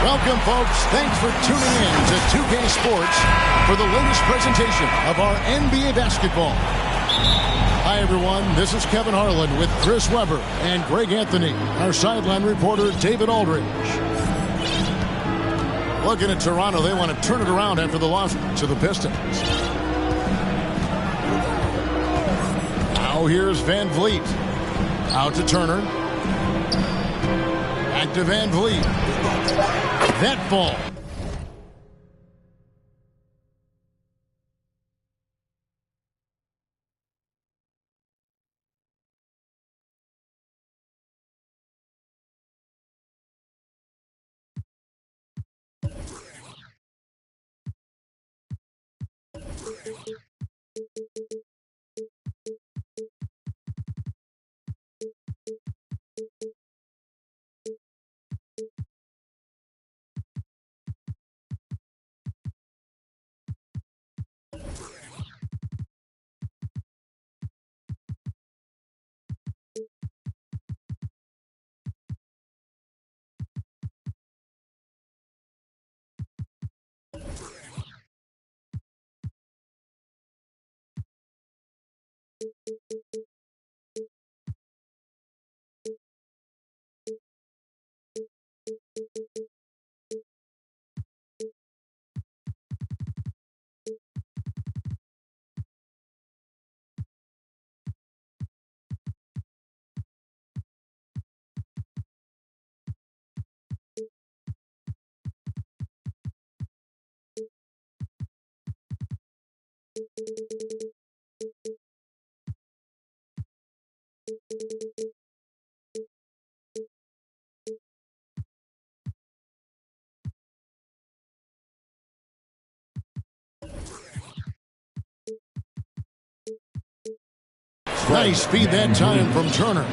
Welcome, folks. Thanks for tuning in to 2K Sports for the latest presentation of our NBA basketball. Hi, everyone. This is Kevin Harlan with Chris Webber and Greg Anthony, our sideline reporter, David Aldridge. Looking at Toronto, they want to turn it around after the loss to the Pistons. Now here's Van Vliet. Out to Turner. Back to Van Vliet. That ball. Nice feed that time from Turner.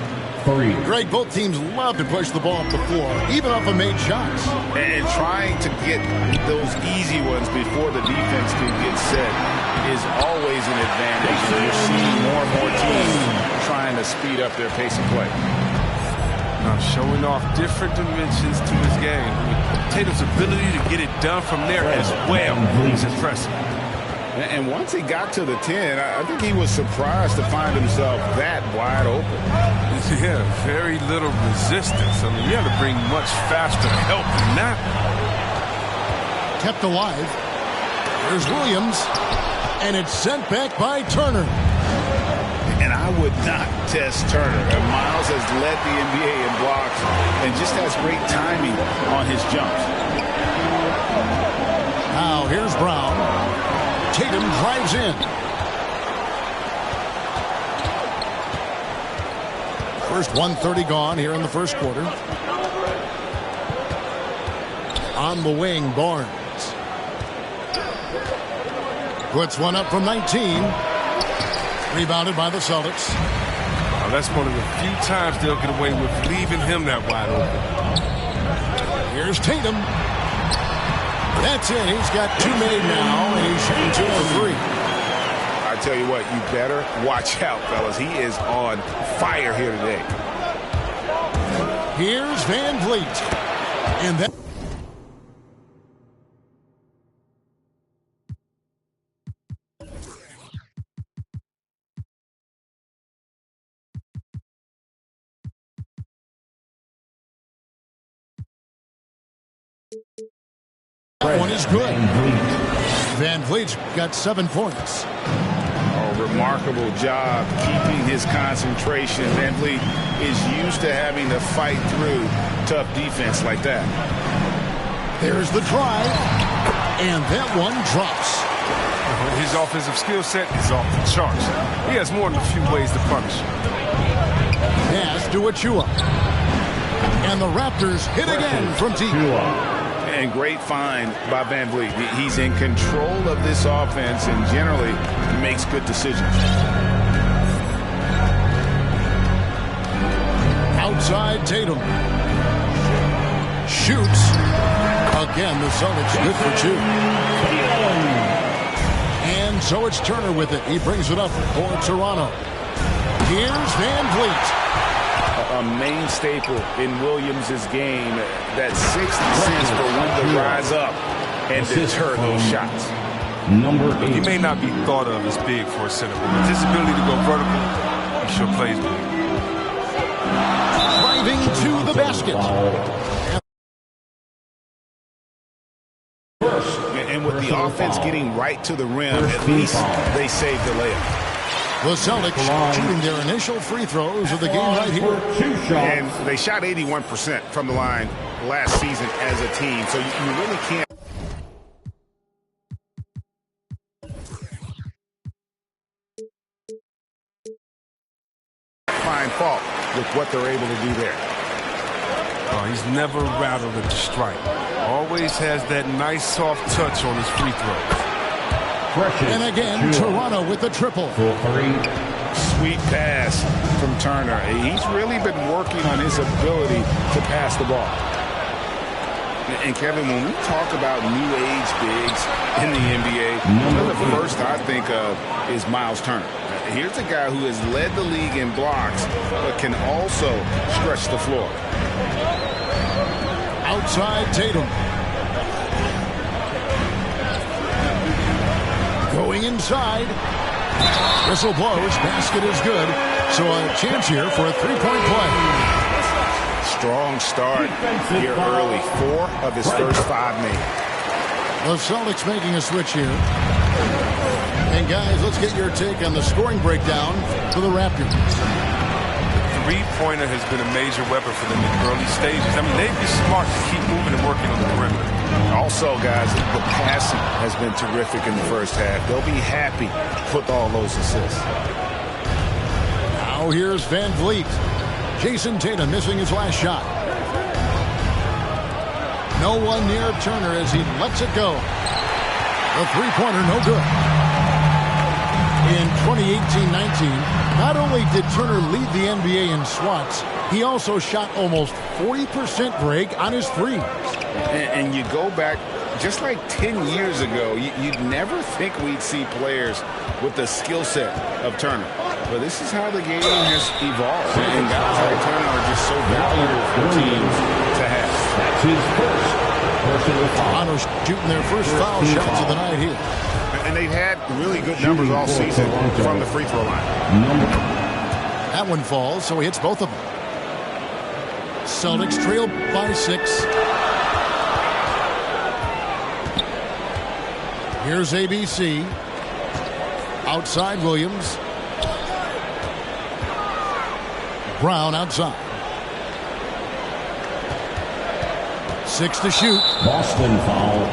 Greg, both teams love to push the ball up the floor, even off of made shots. And trying to get those easy ones before the defense can get set is always an advantage. And you're seeing more and more teams trying to speed up their pace of play. Now showing off different dimensions to his game. Tatum's ability to get it done from there as well is impressive. And once he got to the 10, I think he was surprised to find himself that wide open. Yeah, very little resistance. I mean, you have to bring much faster help than that. Kept alive. There's Williams. And it's sent back by Turner. And I would not test Turner. Miles has led the NBA in blocks and just has great timing on his jumps. Now here's Brown. Tatum drives in. First 1:30 gone here in the first quarter. On the wing, Barnes. Puts one up from 19. Rebounded by the Celtics. Now that's one of the few times they'll get away with leaving him that wide open. Here's Tatum. That's it. He's got two made now, and he's shooting 2 for 3. I tell you what, you better watch out, fellas. He is on fire here today. Here's Van Vliet. And that... That one is good. Van Vliet's got 7 points. Oh, remarkable job keeping his concentration. Van Vliet is used to having to fight through tough defense like that. There's the drive. And that one drops. His offensive skill set is off the charts. He has more than a few ways to punish. Pass to Achua. And the Raptors hit again from deep. And great find by Van Vliet. He's in control of this offense and generally makes good decisions. Outside Tatum. Shoots. Again, the Celtics good for 2. And so it's Turner with it. He brings it up for Toronto. Here's Van Vliet. a main staple in Williams' game. That sixth sense for when to rise up and deter those shots. Number 8. He may not be thought of as big for a center, but with his ability to go vertical, he sure plays big. Driving to the basket. And with the offense getting right to the rim, at least they saved the layup. The Celtics shooting their initial free throws of the game right here. And they shot 81% from the line last season as a team, so you really can't find fault with what they're able to do there. Oh, he's never rattled at the stripe. Always has that nice soft touch on his free throws. And again, Toronto with the triple. Sweet pass from Turner. He's really been working on his ability to pass the ball. And Kevin, when we talk about new age bigs in the NBA, one of the first I think of is Miles Turner. Here's a guy who has led the league in blocks, but can also stretch the floor. Outside Tatum. Going inside. Whistle blows. Basket is good. So a chance here for a three-point play. Strong start here early. 4 of his first 5 made. The Celtics making a switch here. And guys, let's get your take on the scoring breakdown for the Raptors. Three-pointer has been a major weapon for them in the early stages. I mean, they'd be smart to keep moving and working on the perimeter. Also, guys, the passing has been terrific in the first half. They'll be happy with all those assists. Now here's Van Vliet. Jason Tatum missing his last shot. No one near Turner as he lets it go. The three-pointer no good. In 2018-19, not only did Turner lead the NBA in swats, he also shot almost 40%, Greg, on his threes. And you go back just like 10 years ago, you'd never think we'd see players with the skill set of Turner. But this is how the game has evolved. And guys like Turner are just so valuable for teams to have. That's his first personal foul. Toronto shooting their first foul shots of the night here. And they've had really good numbers all season from the free throw line. That one falls, so he hits both of them. Celtics trail by 6. Here's ABC. Outside Williams. Brown outside. 6 to shoot. Boston foul.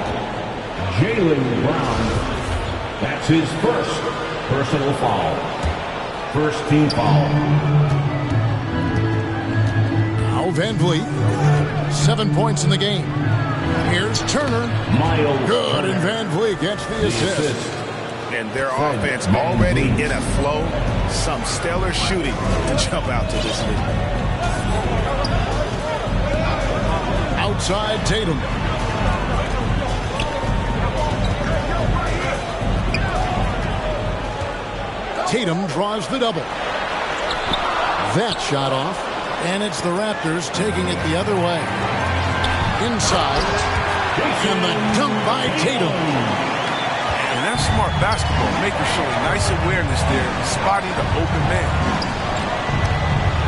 Jaylen Brown. That's his first personal foul. First team foul. Now Van Vliet. 7 points in the game. Here's Turner. Good, and Van Vliet gets the assist. And their offense already in a flow. Some stellar shooting to jump out to this lead. Outside Tatum. Tatum draws the double. That shot off, and it's the Raptors taking it the other way. Inside, and the dunk by Tatum. And that's smart basketball, making sure nice awareness there, spotting the open man.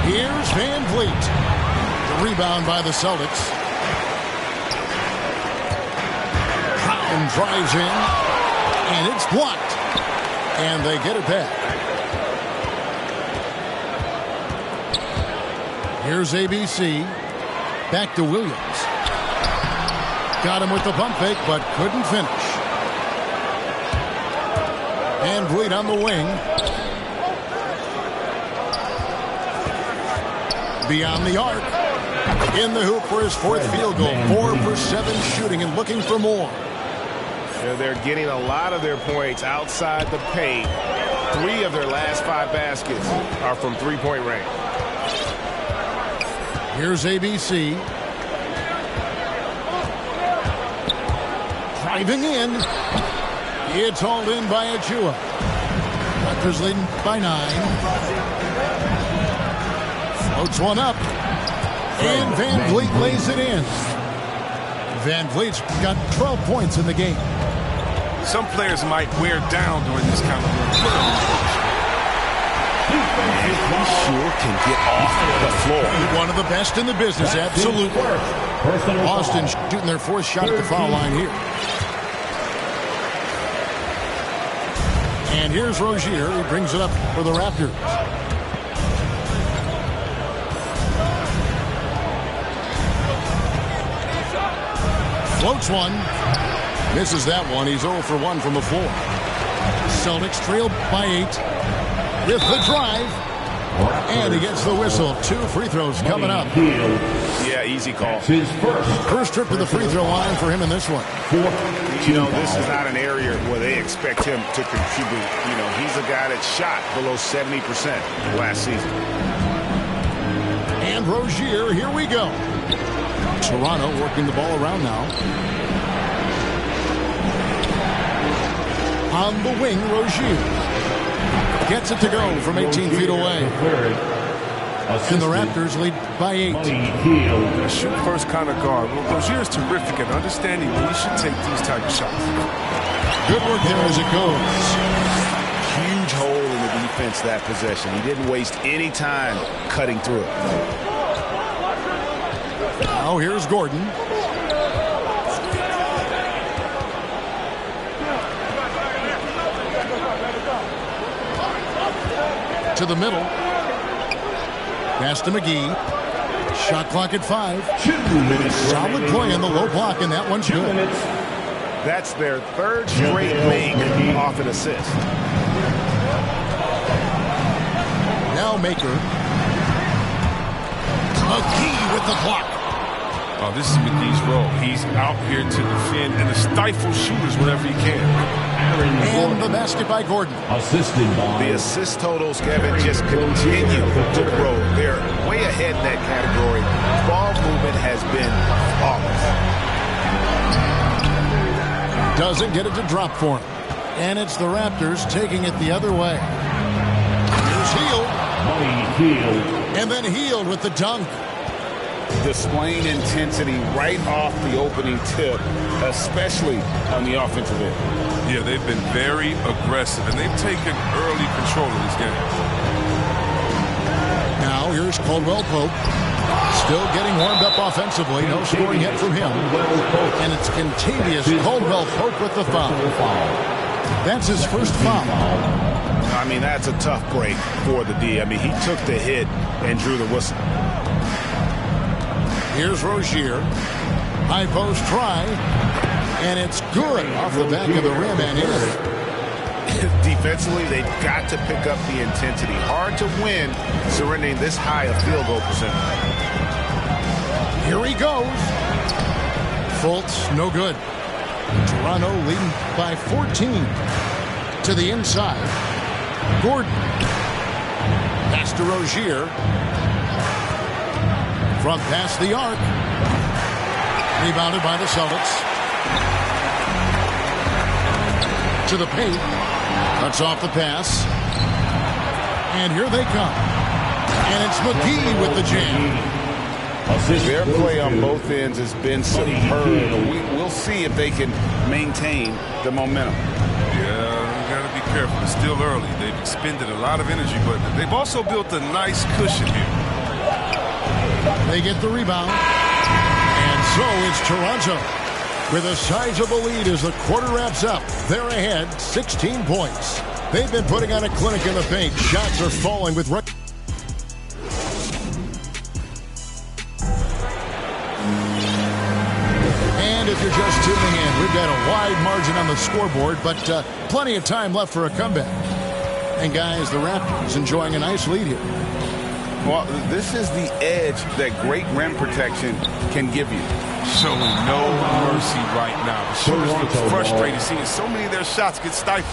Here's Van Vliet. The rebound by the Celtics. Brown drives in, and it's blocked. And they get it back. Here's ABC. Back to Williams. Got him with the pump fake, but couldn't finish. Van Vliet on the wing. Beyond the arc. In the hoop for his 4th field goal. 4 for 7 shooting and looking for more. They're getting a lot of their points outside the paint. 3 of their last 5 baskets are from three-point range. Here's ABC. Driving in. It's hauled in by Achua. Raptors leading by 9. Floats one up. And Van Vliet lays it in. Van Vliet's got 12 points in the game. Some players might wear down during this kind of run. And he sure can get off the floor. One of the best in the business, absolutely. Boston shooting their fourth shot at the foul line here. And here's Rozier. He brings it up for the Raptors. Floats one. Misses that one. He's 0 for 1 from the floor. Celtics trail by 8. With the drive. And he gets the whistle. 2 free throws coming up. Yeah, easy call. First trip to the free throw line for him in this one. You know, this is not an area where they expect him to contribute. You know, he's a guy that shot below 70% last season. And Rozier, here we go. Toronto working the ball around now. On the wing, Rozier. Gets it to go from 18 feet away. And the Raptors lead by 8. Shoot first kind of guard. Well, Rozier is terrific at understanding when he should take these type of shots. Good work there as it goes. Huge hole in the defense that possession. He didn't waste any time cutting through it. Now here's Gordon. To the middle. Pass to McGee. Shot clock at 5. 2 minutes. Solid play in the low block, and that one's good. That's their third straight make off an assist. Now Maker. McGee with the block. Oh, this is McGee's role. He's out here to defend and to stifle shooters whenever he can. And the basket by Gordon. Assisted by the assist totals, Kevin, just continue to grow. They're way ahead in that category. Ball movement has been flawless. Doesn't get it to drop for him. And it's the Raptors taking it the other way. Here's Hield. And then Hield with the dunk. Displaying intensity right off the opening tip, especially on the offensive end. Yeah, they've been very aggressive, and they've taken early control of this game. Now here's Caldwell Pope. Still getting warmed up offensively. No scoring yet from him. And it's contagious. Caldwell Pope with the foul. That's his first foul. I mean, that's a tough break for the D. I mean, he took the hit and drew the whistle. Here's Rozier. High post try. And it's good off the back of the rim and in. Defensively, they've got to pick up the intensity. Hard to win surrendering this high a field goal percentage. Here he goes. Fultz, no good. Toronto leading by 14. To the inside. Gordon. Pass to Rozier. Front past the arc. Rebounded by the Celtics. To the paint. Cuts off the pass. And here they come. And it's McGee with the jam. Their play on both ends has been superb. We'll see if they can maintain the momentum. Yeah, you got to be careful. It's still early. They've expended a lot of energy, but they've also built a nice cushion here. They get the rebound. And so it's Toronto with a sizable lead as the quarter wraps up. They're ahead 16 points. They've been putting on a clinic in the paint. Shots are falling with And if you're just tuning in, we've got a wide margin on the scoreboard, but plenty of time left for a comeback. And guys, the Raptors enjoying a nice lead here. Well, this is the edge that great rim protection can give you. Showing no mercy right now. The shooters look frustrated seeing so many of their shots get stifled.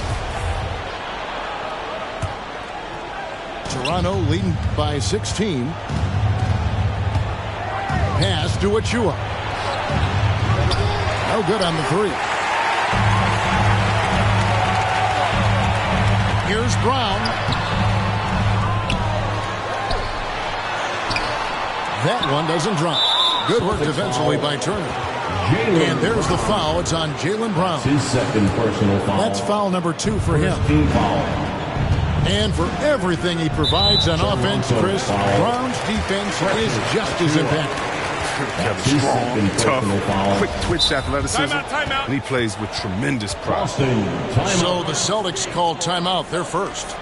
Toronto leading by 16. Pass to Achua. No good on the three. Here's Brown. That one doesn't drop. Good work defensively by Turner. And there's the foul. It's on Jaylen Brown. His second personal foul. That's foul number 2 for him. Team foul. And for everything he provides on offense, Chris, Brown's defense is just as impactful. Strong, tough, quick twitch athleticism, and he plays with tremendous pride. So the Celtics called timeout. They're first.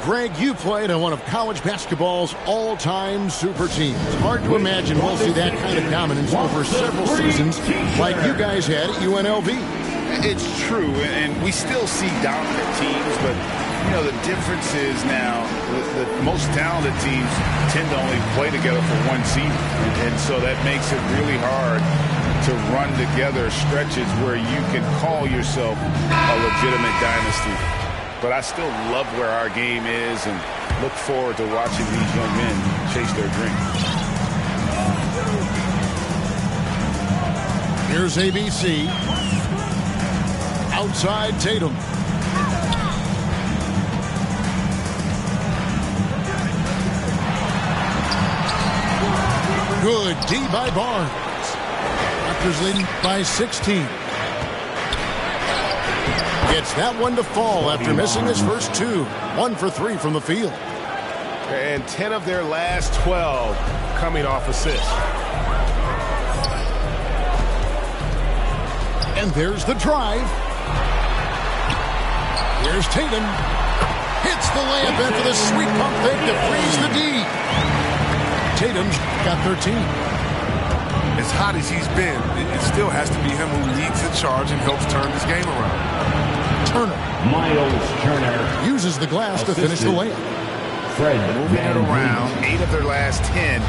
Greg, you played on one of college basketball's all-time super teams. Hard to imagine we'll see that kind of dominance over several seasons like you guys had at UNLV. It's true, and we still see dominant teams, but you know, the difference is now the most talented teams tend to only play together for one season. And so that makes it really hard to run together stretches where you can call yourself a legitimate dynasty. But I still love where our game is and look forward to watching these young men chase their dreams. Here's ABC. Outside Tatum. Good D by Barnes. Raptors leading by 16. Gets that one to fall after missing his first 2. 1 for 3 from the field. And 10 of their last 12 coming off assists. And there's the drive. Here's Tatum. Hits the layup after the sweet pump fake to freeze the D. Tatum's got 13. As hot as he's been, it still has to be him who leads the charge and helps turn this game around. Turner. Miles Turner Uses the glass to finish the layup. Fred Moving it around, 8 of their last 10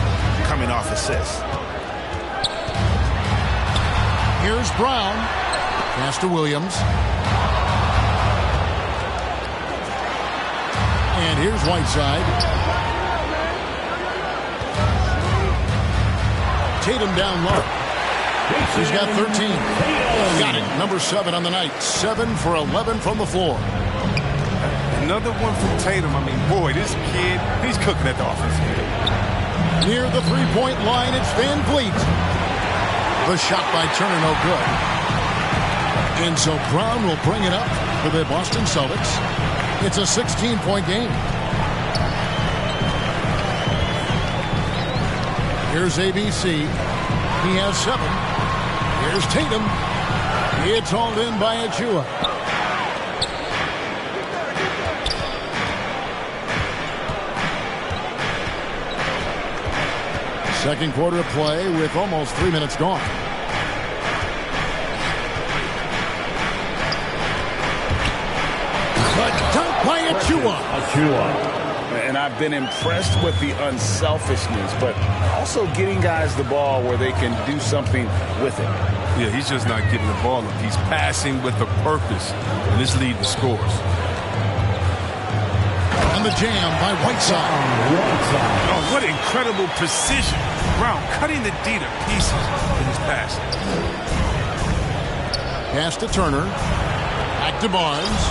coming off assists. Here's Brown. Pass to Williams. And here's Whiteside. Tatum down low. He's got 13. Got it. Number 7 on the night. 7 for 11 from the floor. Another one from Tatum. I mean, boy, this kid, he's cooking at the offensive end. Near the three-point line, it's Van Vliet. The shot by Turner, no good. And so Brown will bring it up for the Boston Celtics. It's a 16-point game. Here's ABC. He has 7. Here's Tatum. It's hauled in by Achua. Second quarter of play with almost 3 minutes gone. But dunk by Achua. And I've been impressed with the unselfishness, but also getting guys the ball where they can do something with it. Yeah, he's just not getting the ball up. He's passing with a purpose, and this lead to scores. And the jam by Whiteside. Oh, what incredible precision. Brown cutting the D to pieces in his pass. Pass to Turner. Back to Barnes.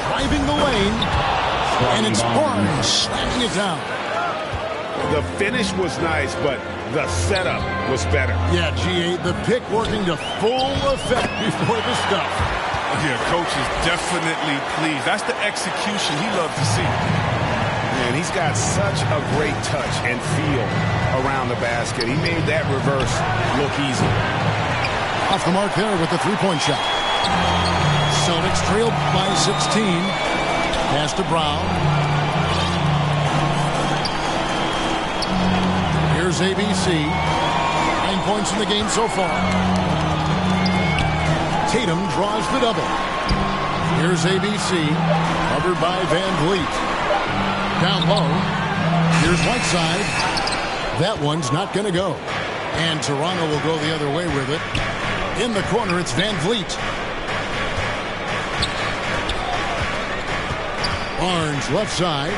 Driving the lane. And it's Barnes slamming it down. The finish was nice, but the setup was better. Yeah, G8, the pick working to full effect before the stuff. Yeah, coach is definitely pleased. That's the execution he loves to see. And he's got such a great touch and feel around the basket. He made that reverse look easy. Off the mark there with the three-point shot. Celtics trailed by 16. Pass to Brown. Here's ABC. 9 points in the game so far. Tatum draws the double. Here's ABC. Covered by Van Vliet. Down low. Here's Whiteside. That one's not going to go. And Toronto will go the other way with it. In the corner, it's Van Vliet. Barnes left side.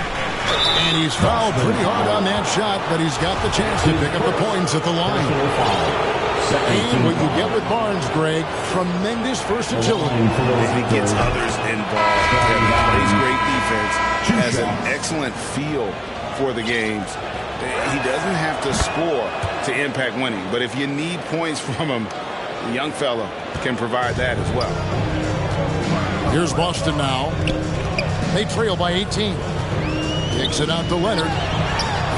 And he's fouled pretty hard on that shot, but he's got the chance to pick up the points at the line. And what you get with Barnes, Greg, tremendous versatility. He gets others involved. He plays great defense, has an excellent feel for the games. He doesn't have to score to impact winning, but if you need points from him, the young fella can provide that as well. Here's Boston now. They trail by 18. Kicks it out to Leonard.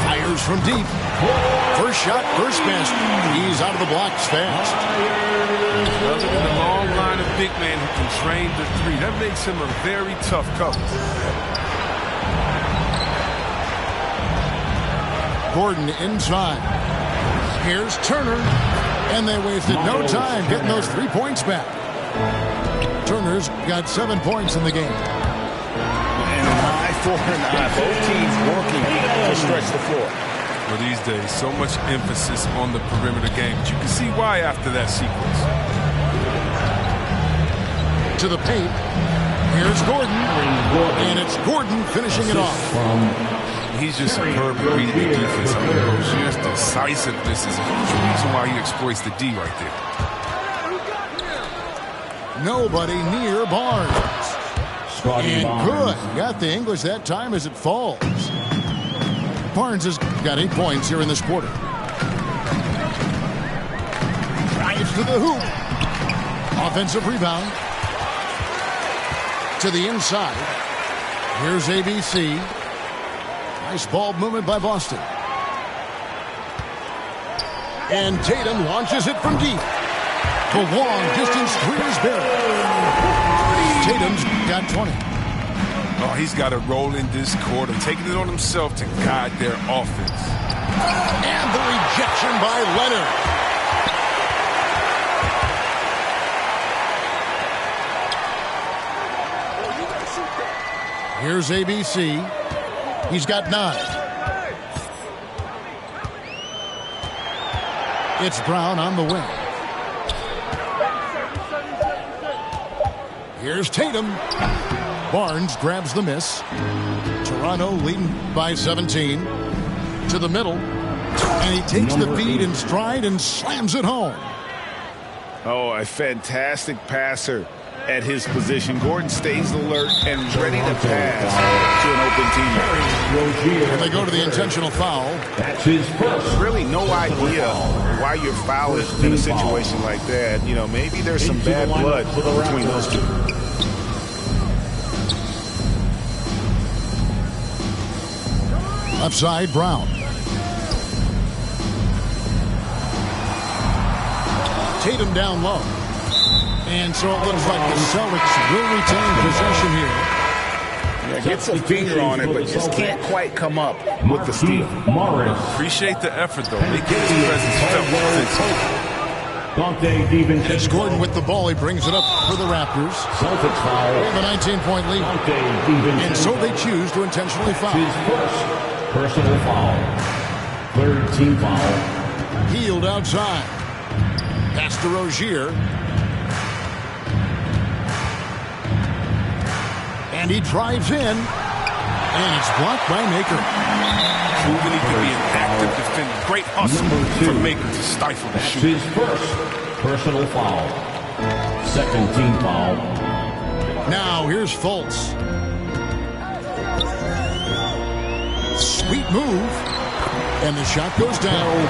Fires from deep. First shot, first miss. He's out of the blocks fast. Other than a long line of big men who can drain the three, that makes him a very tough cover. Gordon inside. Here's Turner. And they wasted no time getting those 3 points back. Turner's got 7 points in the game. And an eye for an eye. Both teams working to stretch the floor. Well, these days, so much emphasis on the perimeter game. But you can see why after that sequence. To the paint. Here's Gordon. And it's Gordon finishing it off. He's just superb at reading the defense. I mean, Rozier's decisiveness is a huge reason why he exploits the D right there. Nobody near Barnes. And good. Got the English that time as it falls. Barnes has got 8 points here in this quarter. Drives to the hoop. Offensive rebound. To the inside. Here's ABC. Nice ball movement by Boston. And Tatum launches it from deep. The long distance three is buried. Tatum's got 20. Oh, he's got to roll in this quarter, taking it on himself to guide their offense. And the rejection by Leonard. Here's ABC. He's got 9. It's Brown on the wing. Here's Tatum. Barnes grabs the miss. Toronto leading by 17. To the middle. And he takes the feed in stride and slams it home. Oh, a fantastic passer at his position. Gordon stays alert and ready to pass to an open teammate. And they go to the intentional foul. That's his first. Really no idea why you're fouling in a situation like that. You know, maybe there's some bad blood between those two. Upside, Brown. Tatum down low. And so it looks like the Celtics will retain possession here. Yeah, gets a finger on it, but just can't quite come up with the steal. Appreciate the effort, though. Making his presence felt. It's Gordon with the ball. He brings it up for the Raptors. Celtics foul. They have a 19-point lead. And so they choose to intentionally foul. His first personal foul. Third team foul. Healed outside. Pass to Rozier. And he drives in. And it's blocked by Maker. Proving he can be an active defender. Great hustle for Maker to stifle the shoot. His first personal foul. Second team foul. Now here's Fultz. Sweet move. And the shot goes down.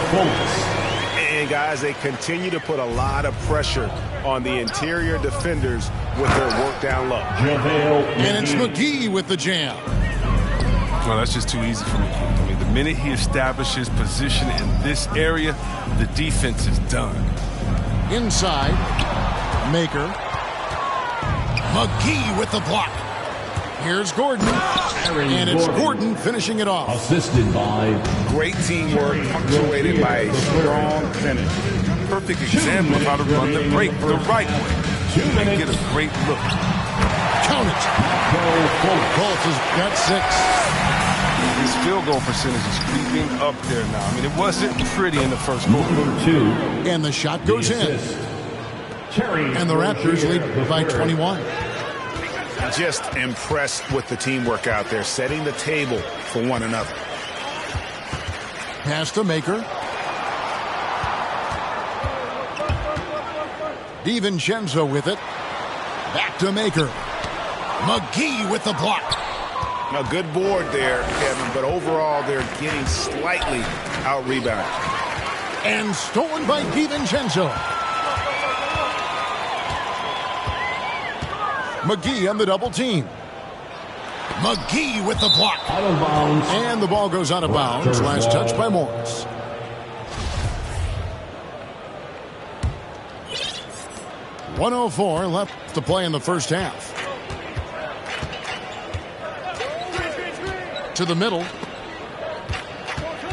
And guys, they continue to put a lot of pressure on the interior defenders with their work down low. And it's McGee with the jam. Well, that's just too easy for McGee. I mean, the minute he establishes position in this area, the defense is done. Inside, Maker. McGee with the block. Here's Gordon. And it's Gordon finishing it off. Assisted by Great teamwork punctuated by a strong finish. Perfect example of how to run the break the right way. And get a great look. Count it. Fultz has got 6. His field goal percentage is creeping up there now. I mean, it wasn't pretty in the first quarter. And the shot goes in. And the Raptors lead by 21. Just impressed with the teamwork out there, setting the table for one another. Pass to Maker. DiVincenzo with it. Back to Maker. McGee with the block. A good board there, Kevin, but overall they're getting slightly out-rebounded. And stolen by DiVincenzo. McGee on the double team. McGee with the block. Out of bounds. And the ball goes out of bounds. Last touch by Morris. 1:04 left to play in the first half. To the middle.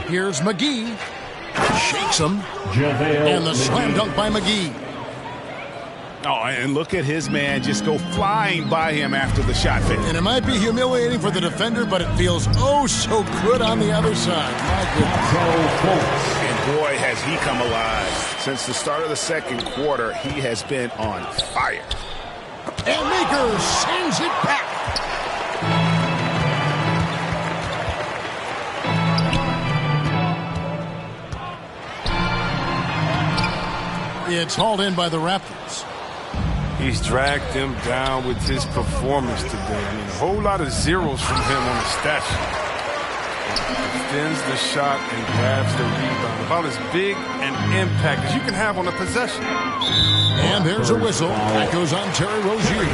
Here's McGee. Shakes him. And the slam dunk by McGee. Oh, and look at his man just go flying by him after the shot finish. And it might be humiliating for the defender, but it feels oh so good on the other side. My goodness. And boy, has he come alive. Since the start of the second quarter, he has been on fire. And Maker sends it back. It's hauled in by the Raptors. He's dragged them down with his performance today. I mean, a whole lot of zeros from him on the stat sheet. Extends the shot and grabs the rebound. About as big an impact as you can have on a possession. And there's a whistle. That goes on Terry Rozier.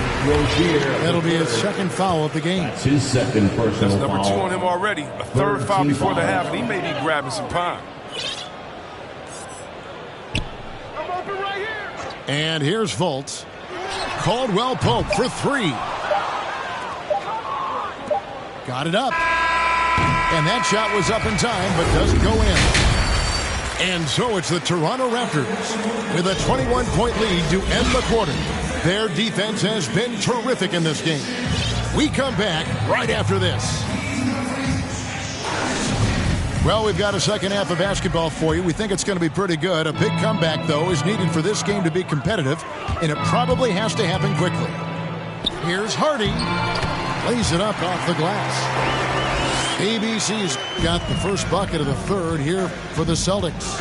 That'll be his second foul of the game. That's his second personal That's number 2 foul. on him already. A third foul before the half, and he may be grabbing some pine. And here's Fultz. Caldwell Pope for 3. Got it up. And that shot was up in time, but doesn't go in. And so it's the Toronto Raptors with a 21-point lead to end the quarter. Their defense has been terrific in this game. We come back right after this. Well, we've got a second half of basketball for you. We think it's going to be pretty good. A big comeback, though, is needed for this game to be competitive, and it probably has to happen quickly. Here's Hardy. Lays it up off the glass. ABC's got the first bucket of the third here for the Celtics.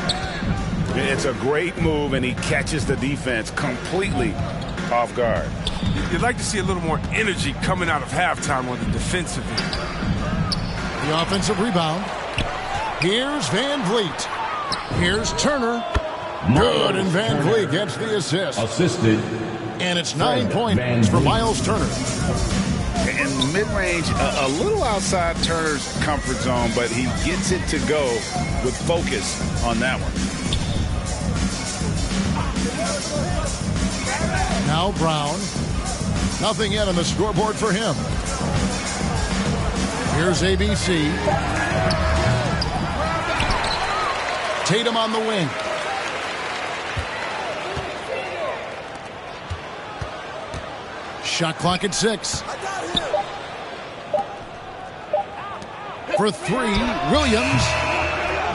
It's a great move, and he catches the defense completely off guard. You'd like to see a little more energy coming out of halftime on the defensive end. The offensive rebound. Here's Van Vliet. Here's Turner. Good, and Van Vliet gets the assist. Assisted. And it's 9 points for Miles Turner. And mid-range, a little outside Turner's comfort zone, but he gets it to go with focus on that one. Now Brown. Nothing yet on the scoreboard for him. Here's ABC. Tatum on the wing. Shot clock at 6. For 3, Williams.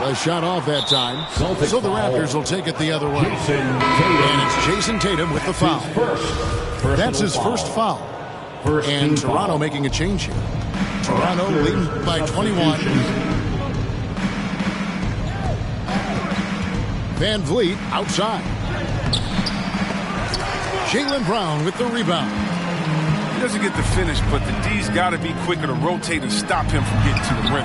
The shot off that time. So the Raptors will take it the other way. And it's Jason Tatum with the foul. That's his first foul. And Toronto making a change here. Toronto leading by 21. Van Vliet outside. Jaylen Brown with the rebound. He doesn't get the finish, but the D's got to be quicker to rotate and stop him from getting to the rim.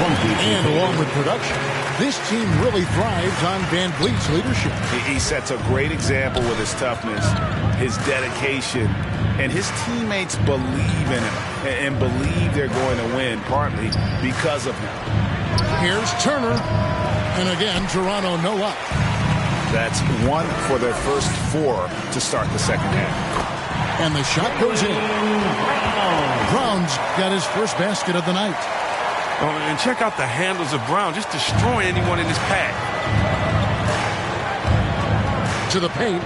And along with production, this team really thrives on Van Vliet's leadership. He sets a great example with his toughness, his dedication, and his teammates believe in him and believe they're going to win, partly because of him. Here's Turner. And again, Toronto no up. That's 1 for their first 4 to start the second half. And the shot goes in. Brown's got his first basket of the night. Oh, and check out the handles of Brown, just destroying anyone in his path. To the paint.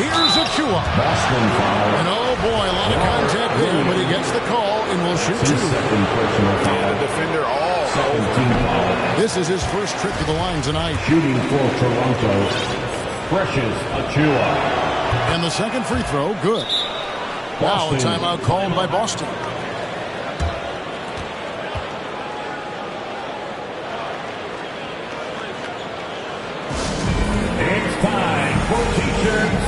Here's Achua. And oh boy, a lot of contact there, but he gets the call and will shoot 2. And the defender all over. This is his first trip to the line tonight. Shooting for Toronto. Precious Achua. And the second free throw, good. Now a timeout called by Boston. It's time for T-shirts.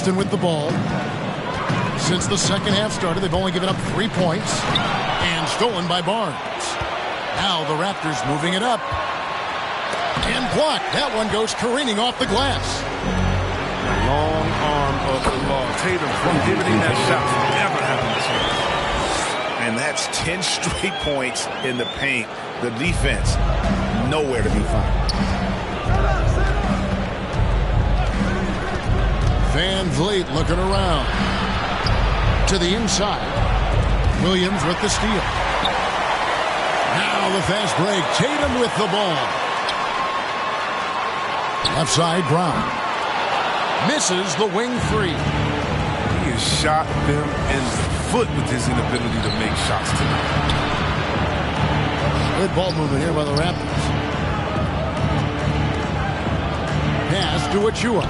Boston with the ball. Since the second half started, they've only given up 3 points. And stolen by Barnes. Now the Raptors moving it up. And blocked. That one goes careening off the glass. The long arm of the law. Tatum prohibiting that shot from ever having a chance. And that's 10 straight points in the paint. The defense, nowhere to be found. Van Vliet looking around. To the inside. Williams with the steal. Now the fast break. Tatum with the ball. Left side, Brown. Misses the wing three. He has shot them in the foot with his inability to make shots tonight. Good ball movement here by the Raptors. Pass to Achua.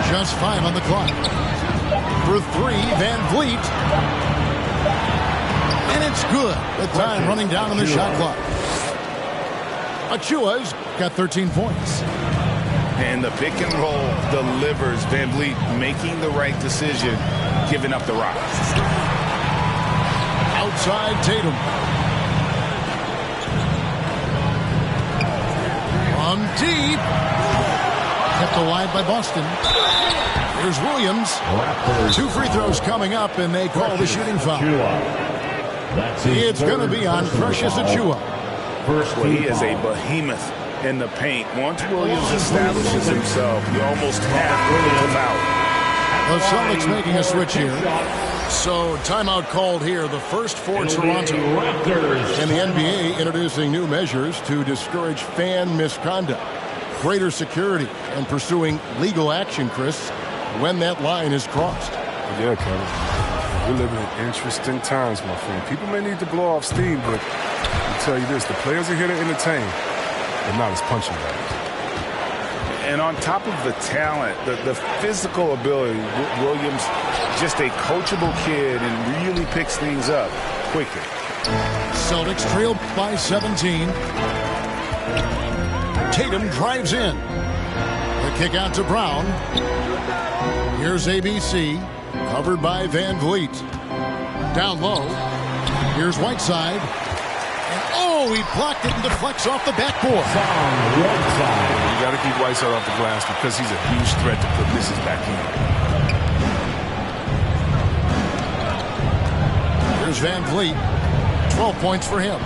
Just 5 on the clock. For 3, Van Vliet. And it's good. The time running down on the shot clock. Achua's got 13 points. And the pick and roll delivers. Van Vliet making the right decision, giving up the rock. Outside Tatum. From deep. Kept alive by Boston. Here's Williams. 2 free throws coming up, and they call the shooting foul. It's going to be on Precious Achua. Well, he is a behemoth in the paint. Once Williams establishes himself, you almost have to foul. The Celtics making a switch here. So timeout called here, the first for Toronto. And the NBA introducing new measures to discourage fan misconduct, greater security, and pursuing legal action, Chris, when that line is crossed. Yeah, Kevin. We're living in interesting times, my friend. People may need to blow off steam, but I'll tell you this, the players are here to entertain. They're not as punching bags. And on top of the talent, the physical ability, Williams, just a coachable kid and really picks things up quickly. Celtics trail by 17. Tatum drives in. The kick out to Brown. Here's ABC, covered by Van Vliet. Down low. Here's Whiteside. And oh, he blocked it and deflects off the backboard. You got to keep Whiteside off the glass because he's a huge threat to put misses back in. Here's Van Vliet. 12 points for him.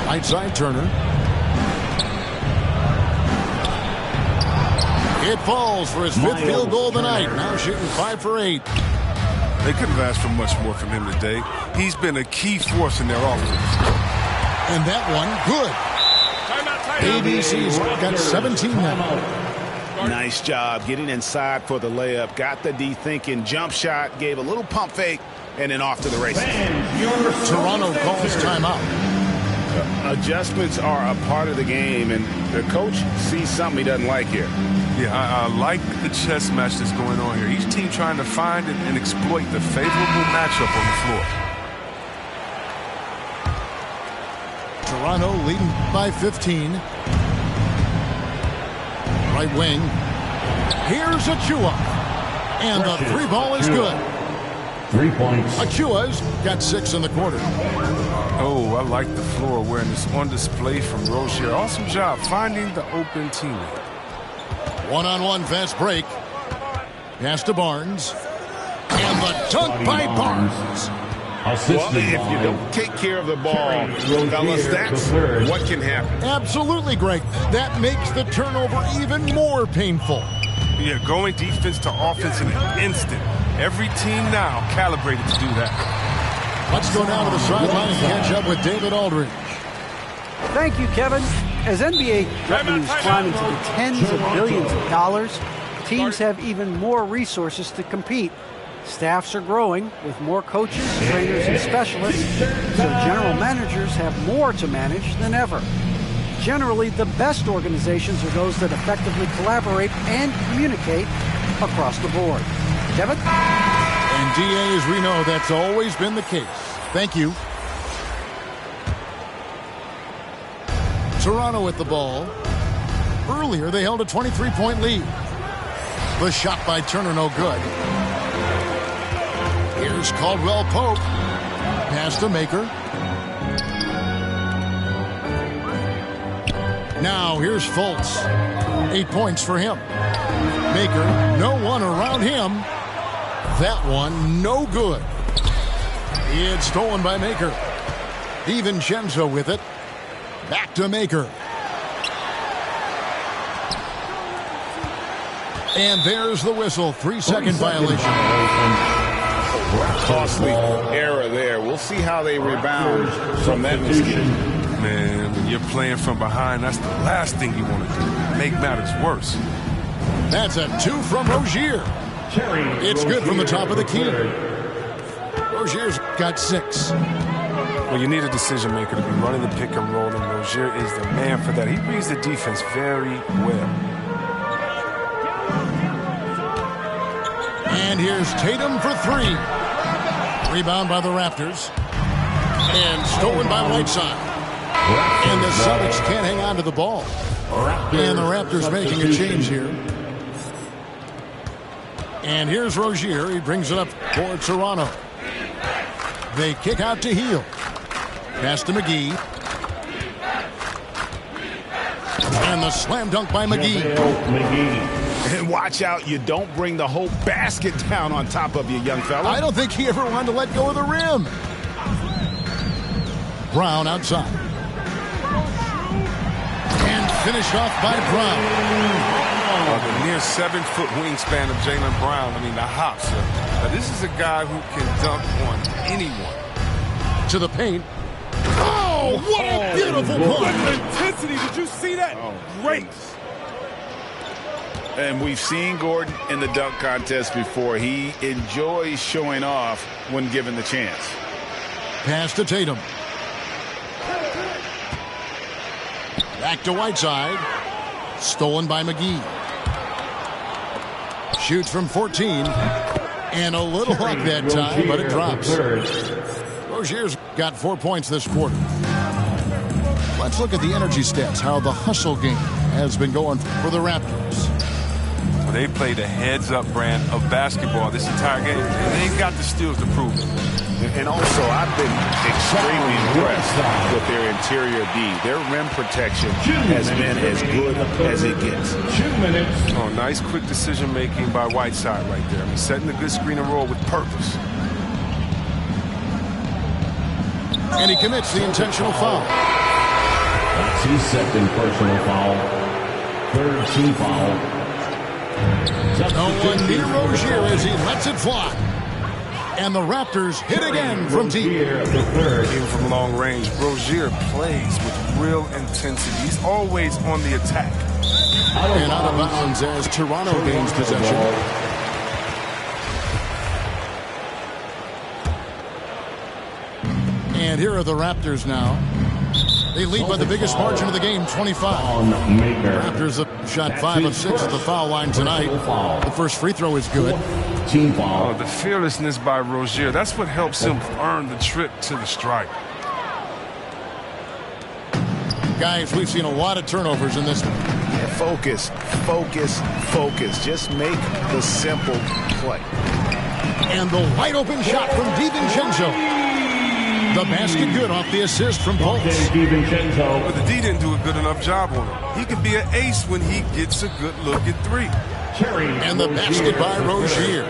Outside Turner. It falls for his 5th field goal of the night. Now shooting 5 for 8. They couldn't have asked for much more from him today. He's been a key force in their offense. And that one, good. ABC's got 17 now. Nice job getting inside for the layup. Got the D thinking. Jump shot. Gave a little pump fake. And then off to the races. Toronto calls timeout. Adjustments are a part of the game. And the coach sees something he doesn't like here. Yeah, I like the chess match that's going on here. Each team trying to find and exploit the favorable matchup on the floor. Toronto leading by 15. Right wing. Here's Achua. And the 3 ball is good. 3 points. Achua's got 6 in the quarter. Oh, I like the floor awareness on display from Rozier. Awesome job finding the open teammate. One-on-one fast break. Pass to Barnes. And the dunk by Barnes. Well, if you don't take care of the ball, fellas, that's what can happen. Absolutely, Greg. That makes the turnover even more painful. Yeah, going defense to offense in an instant. Every team now calibrated to do that. Let's go down to the sideline and catch up with David Aldridge. Thank you, Kevin. As NBA revenues climb into the tens of billions of dollars, teams have even more resources to compete. Staffs are growing with more coaches, trainers, and specialists, so general managers have more to manage than ever. Generally, the best organizations are those that effectively collaborate and communicate across the board. Kevin? And DA, as we know, that's always been the case. Thank you. Toronto with the ball. Earlier, they held a 23-point lead. The shot by Turner, no good. Here's Caldwell Pope. Pass to Maker. Now, here's Fultz. 8 points for him. Maker, no one around him. That one, no good. It's stolen by Maker. DiVincenzo with it. Back to Maker. And there's the whistle. 3-second violation. Costly error there. We'll see how they rebound from that mistake. Man, when you're playing from behind, that's the last thing you want to do. Make matters worse. That's a 2 from Rozier. It's good from the top of the key. Rozier's got 6. Well, you need a decision maker to be running the pick and roll, and Rozier is the man for that. He reads the defense very well. And here's Tatum for 3. Rebound by the Raptors. And stolen by Whiteside. And the Celtics can't hang on to the ball. And the Raptors making a change here. And here's Rozier. He brings it up for Toronto. They kick out to Hield. Pass to McGee. And the slam dunk by McGee. And watch out, you don't bring the whole basket down on top of you, young fella. I don't think he ever wanted to let go of the rim. Brown outside. And finished off by Brown. The near 7-foot wingspan of Jaylen Brown. I mean, the hops. Now, this is a guy who can dunk on anyone. To the paint. Oh, what a beautiful point. Intensity. Did you see that? Great. And we've seen Gordon in the dunk contest before. He enjoys showing off when given the chance. Pass to Tatum. Back to Whiteside. Stolen by McGee. Shoots from 14. And a little luck that time, but it drops. Rozier's got 4 points this quarter. Let's look at the energy stats, how the hustle game has been going for the Raptors. They played a heads-up brand of basketball this entire game, and they got the steals to prove it. And also, I've been extremely impressed with their interior D. Their rim protection has been as good as it gets. 2 minutes. Oh, nice quick decision-making by Whiteside right there. I mean, setting a good screen and roll with purpose. And he commits the intentional foul. That's his second personal foul. Third team foul. No one near Rozier as he lets it fly. And the Raptors hit again from deep. Even from long range, Rozier plays with real intensity. He's always on the attack. And out of bounds as Toronto gains possession. And here are the Raptors now. They lead by the biggest margin of the game, 25. Raptors have shot 5 of 6 at the foul line tonight. The first free throw is good. Team foul. Oh, the fearlessness by Rozier. That's what helps him earn the trip to the stripe. Guys, we've seen a lot of turnovers in this one. Focus, focus, focus. Just make the simple play. And the wide open shot from DiVincenzo. The basket good off the assist from Fultz. But the D didn't do a good enough job on him. He can be an ace when he gets a good look at 3. And the basket by Rozier.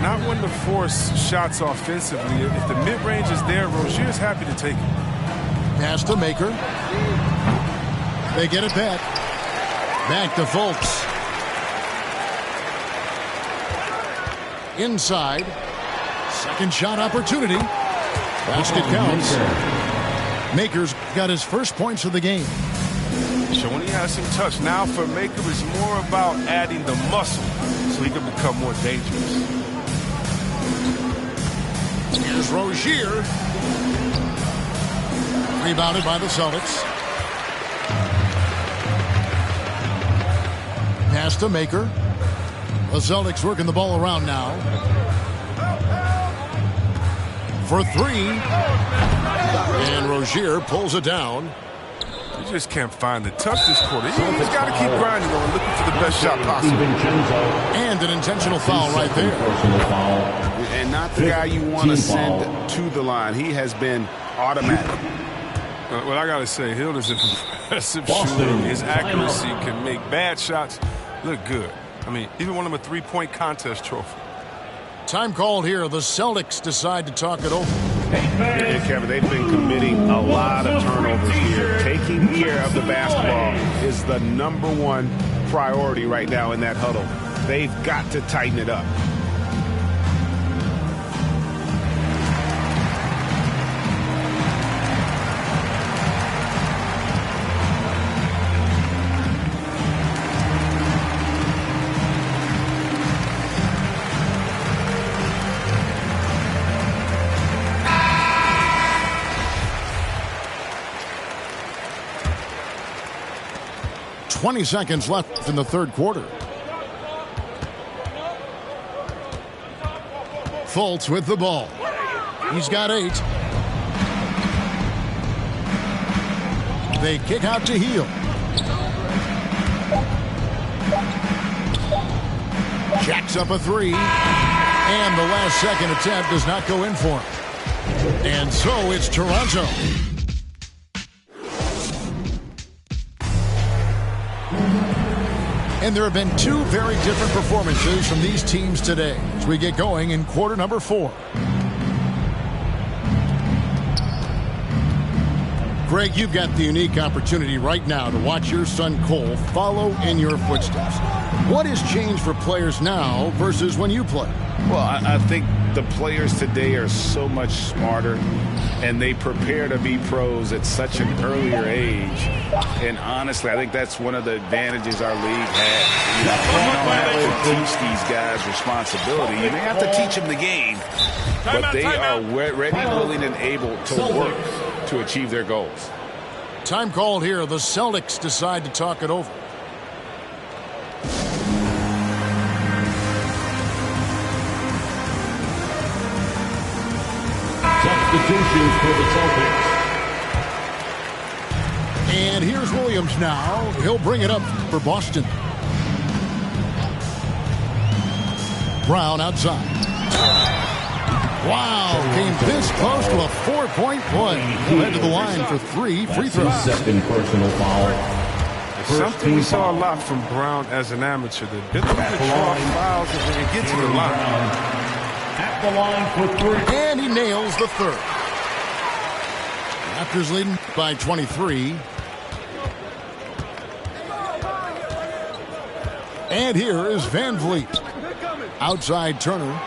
Not one to force shots offensively. If the mid-range is there, Rozier's happy to take it. Pass to Maker. They get it back. Back to Fultz. Inside. Second shot opportunity. Basket counts. Maker's got his first points of the game. Showing he has some touch. Now for Maker, it's more about adding the muscle so he can become more dangerous. Here's Rozier. Rebounded by the Celtics. Pass to Maker. The Celtics working the ball around now. For 3. And Rozier pulls it down. just can't find the touch this quarter. He's got to keep grinding on, looking for the best shot possible. And an intentional foul right there. And not the guy you want to send to the line. He has been automatic. Well, I got to say, Hill is an impressive shooter. His accuracy can make bad shots look good. I mean, even won him a three-point contest trophy. Time called here. The Celtics decide to talk it over. Yeah, Kevin, they've been committing a lot of turnovers here. Taking care of the basketball is the #1 priority right now in that huddle. They've got to tighten it up. .20 seconds left in the third quarter. Fultz with the ball. He's got 8. They kick out to Hill. Jacks up a 3. And the last second attempt does not go in for him. And so it's Toronto. And there have been 2 very different performances from these teams today as we get going in quarter number 4. Greg, you've got the unique opportunity right now to watch your son Cole follow in your footsteps. What has changed for players now versus when you played? Well, I think the players today are so much smarter, and they prepare to be pros at such an earlier age. And honestly, I think that's one of the advantages our league has. You don't have to teach these guys responsibility. You may have to teach them the game, but they are ready, willing, and able to work to achieve their goals. Time called here. The Celtics decide to talk it over. Substitutions for the Celtics. And here's Williams now. He'll bring it up for Boston. Brown outside. Wow, came this close to a 4-point play. He'll head to the line for 3 free throws. Second personal foul. Something we saw a lot from Brown as an amateur. The ability to draw fouls and get to the line. At the line for 3. And he nails the third. Raptors leading by 23. And here is Van Vliet. Outside Turner.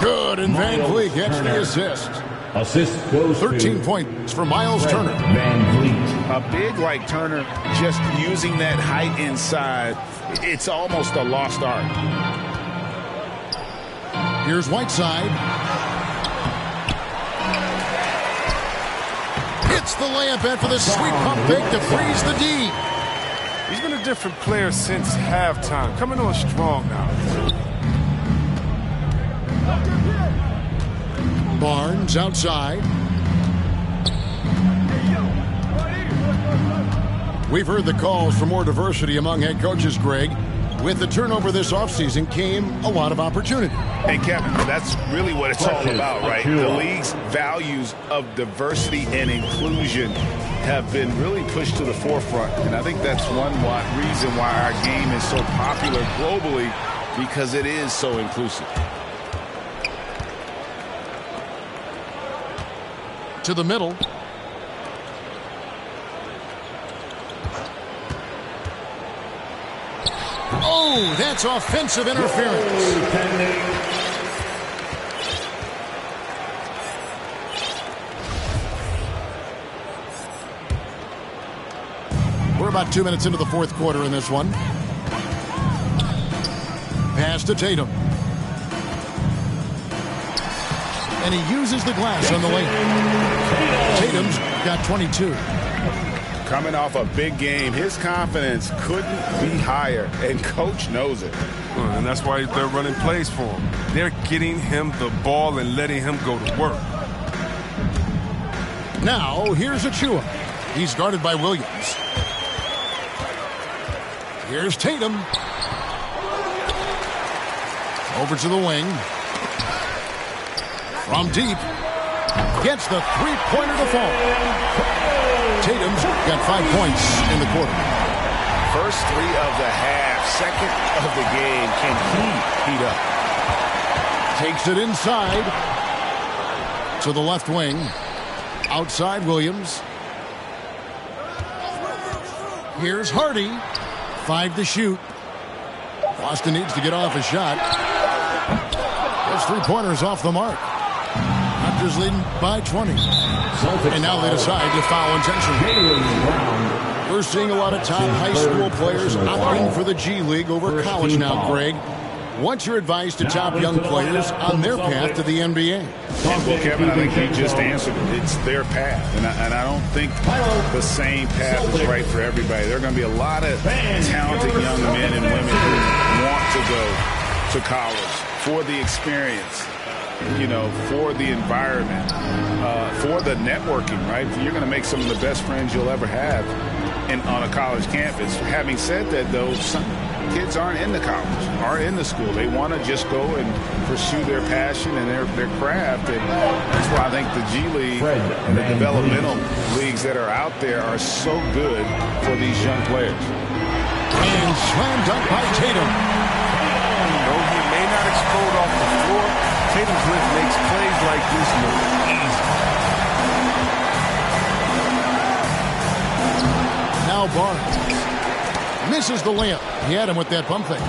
Good, and Van Vliet gets the assist. Assist goes 13 points for Miles Turner. Van Vliet. A big like Turner, just using that height inside, it's almost a lost art. Here's Whiteside. Hits the layup in for the sweet pump fake to freeze the D. He's been a different player since halftime. Coming on strong now. Barnes outside. We've heard the calls for more diversity among head coaches, Greg. With the turnover this offseason came a lot of opportunity. Hey, Kevin, that's really what it's all about, right? The league's values of diversity and inclusion have been really pushed to the forefront. And I think that's one reason why our game is so popular globally, because it is so inclusive. To the middle. Oh, that's offensive interference. We're about 2 minutes into the fourth quarter in this one. Pass to Tatum. And he uses the glass on the lane. Tatum's got 22. Coming off a big game, his confidence couldn't be higher, and coach knows it. And that's why they're running plays for him. They're getting him the ball and letting him go to work. Now, here's Achua. He's guarded by Williams. Here's Tatum. Over to the wing. From deep. Gets the three-pointer to fall. Tatum's got 5 points in the quarter. First three of the half, second of the game. Can he heat up? Takes it inside to the left wing. Outside Williams. Here's Hardy. 5 to shoot. Boston needs to get off a shot. Those three-pointers off the mark. Raptors leading by 20. And now they decide to foul intentionally. We're seeing a lot of top high school players opting for the G League over college now, Greg. What's your advice to top young players on their path to the NBA? Well, Kevin, I think you just answered it. It's their path. And I don't think the same path is right for everybody. There are going to be a lot of talented young men and women who want to go to college for the experience, you know, for the environment, for the networking, right? You're going to make some of the best friends you'll ever have on a college campus. Having said that, though, some kids aren't in the college, aren't in the school. They want to just go and pursue their passion and their craft. And that's why I think the G League and the developmental leagues that are out there are so good for these young players. And slam dunk by Tatum. Though he may not explode off the floor, Tatum's lift makes plays like this look easy. Now Barnes misses the layup. He had him with that pump fake.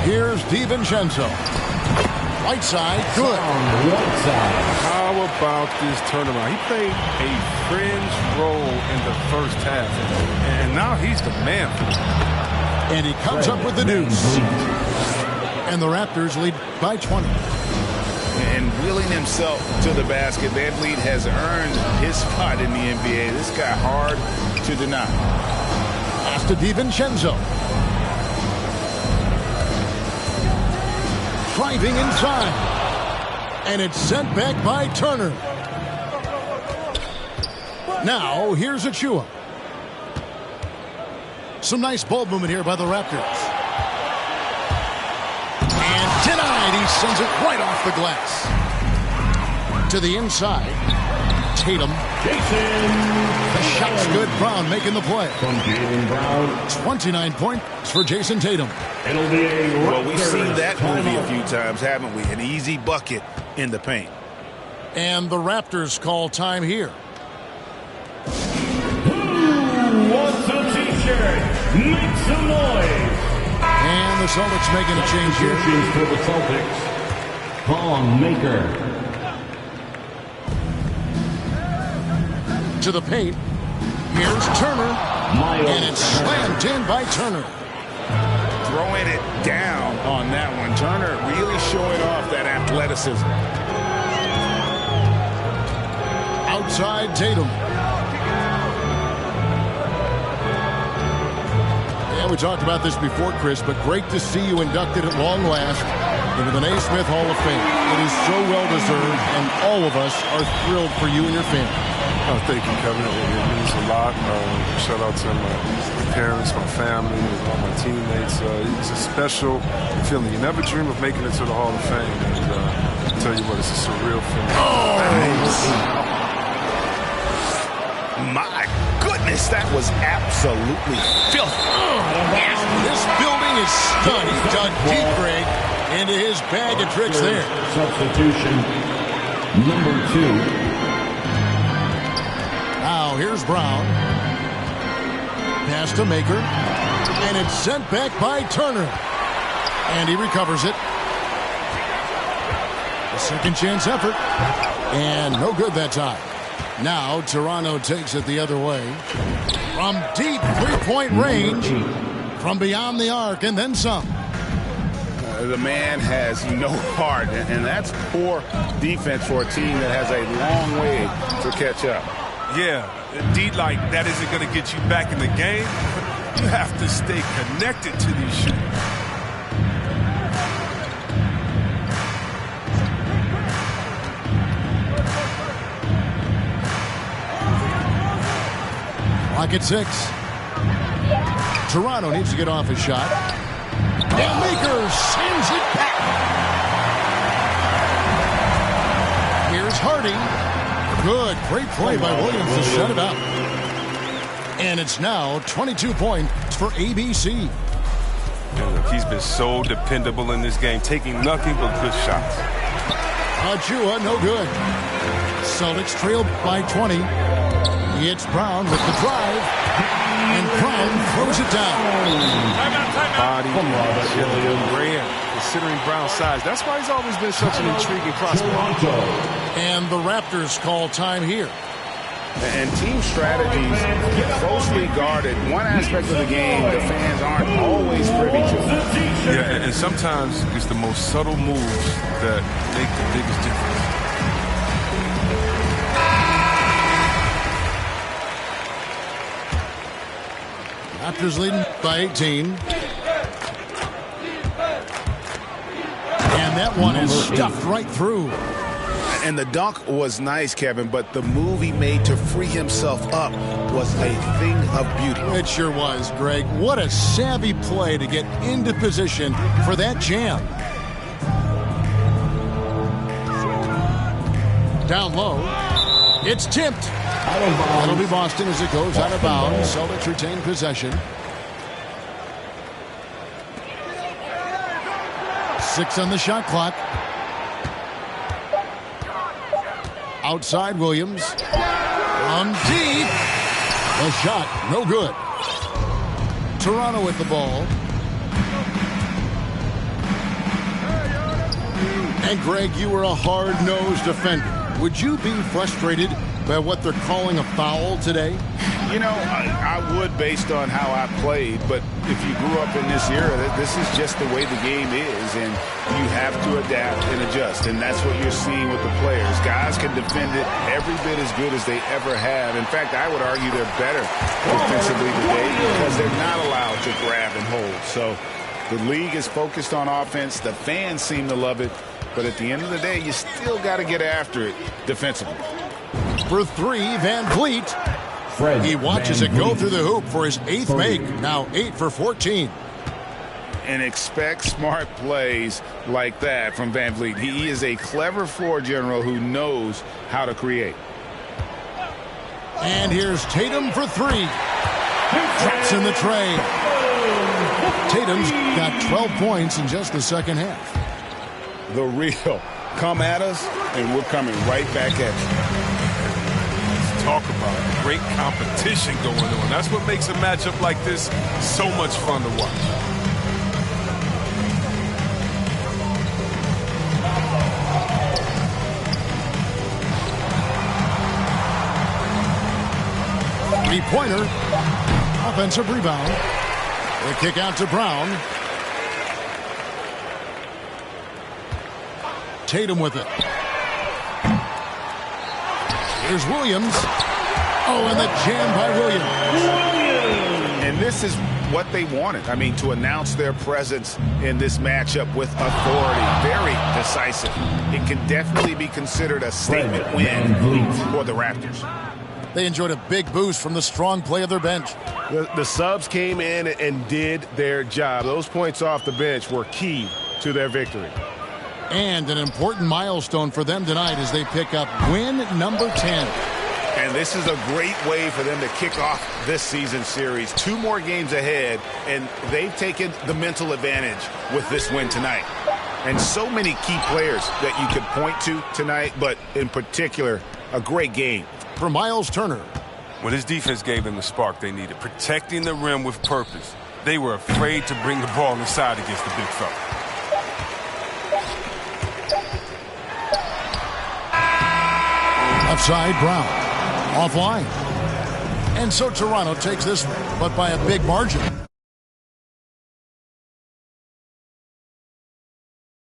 Here's DiVincenzo. Right side, good. How about this turnaround? He played a fringe role in the first half, and now he's the man. And he comes up with the deuce. And the Raptors lead by 20. And wheeling himself to the basket, Van Vliet has earned his spot in the NBA. This guy hard to deny. Pass to DiVincenzo. Driving inside. And it's sent back by Turner. Now, here's Achua. Some nice ball movement here by the Raptors. And denied. He sends it right off the glass. To the inside. Tatum. The shot's good. Brown making the play. 29 points for Jason Tatum. Well, we've seen that movie a few times, haven't we? An easy bucket in the paint. And the Raptors call time here. Who wants a t-shirt? Make some noise. And the Celtics making a change here. For the Celtics, Vaughn Maker. To the paint. Here's Turner. And it's slammed in by Turner. Throwing it down on that one. Turner really showing off that athleticism. Outside Tatum. Yeah, we talked about this before, Chris, but great to see you inducted at long last into the Naismith Hall of Fame. It is so well-deserved, and all of us are thrilled for you and your family. Oh, thank you, Kevin. It means a lot. Shout out to my parents, my family, all my teammates. It's a special feeling. You never dream of making it to the Hall of Fame. And I tell you what, it's a surreal feeling. Oh! My goodness, that was absolutely filthy. This building is stunned. He dug deep, Greg, into his bag of tricks there. Substitution number 2. Now here's Brown. Pass to Maker. And it's sent back by Turner. And he recovers it. A second chance effort. And no good that time. Now Toronto takes it the other way. From deep three-point range. From beyond the arc and then some. The man has no heart. And that's poor defense for a team that has a long way to catch up. Yeah, indeed, like that isn't going to get you back in the game. You have to stay connected to these shooters. Clock at 6. Toronto needs to get off a shot. And Maker sends it back. Here's Hardy. Good. Great play by Williams to shut it up. And it's now 22 points for ABC. And look, he's been so dependable in this game, taking nothing but good shots. Achua, no good. Celtics trailed by 20. It's Brown with the drive. And Brown throws it down. Body, considering Brown's size. That's why he's always been such an intriguing prospect. And the Raptors call time here. And team strategies closely guarded. One aspect of the game the fans aren't always privy to. Yeah, and sometimes it's the most subtle moves that make the biggest difference. Raptors leading by 18. And that one is stuffed right through. And the dunk was nice, Kevin, but the move he made to free himself up was a thing of beauty. It sure was, Greg. What a savvy play to get into position for that jam. Down low. It's tipped. That'll be Boston as it goes out of bounds. Celtics retain possession. 6 on the shot clock. Outside Williams. On deep. The shot, no good. Toronto with the ball. And Greg, you were a hard-nosed defender. Would you be frustrated by what they're calling a foul today? You know, I would based on how I played, but if you grew up in this era, this is just the way the game is, and you have to adapt and adjust, and that's what you're seeing with the players. Guys can defend it every bit as good as they ever have. In fact, I would argue they're better defensively today because they're not allowed to grab and hold. So the league is focused on offense. The fans seem to love it, but at the end of the day, you still got to get after it defensively. For 3, Van Vliet. He watches it go through the hoop for his 8th make. Now 8 for 14. And expect smart plays like that from Van Vliet. He is a clever floor general who knows how to create. And here's Tatum for 3. Traps in the tray. Tatum's got 12 points in just the second half. The real. Come at us, and we're coming right back at you. Talk about great competition going on. That's what makes a matchup like this so much fun to watch. Three-pointer. Offensive rebound. The kick out to Brown. Tatum with it. Here's Williams. Oh, and the jam by Williams. And this is what they wanted. I mean, to announce their presence in this matchup with authority. Very decisive. It can definitely be considered a statement win for the Raptors. They enjoyed a big boost from the strong play of their bench. The subs came in and did their job. Those points off the bench were key to their victory. And an important milestone for them tonight as they pick up win number 10. And this is a great way for them to kick off this season series. 2 more games ahead, and they've taken the mental advantage with this win tonight. And so many key players that you could point to tonight, but in particular, a great game. For Miles Turner. Well, his defense gave them the spark they needed, protecting the rim with purpose. They were afraid to bring the ball inside against the big fella. Outside Brown. Offline. And so Toronto takes this, but by a big margin.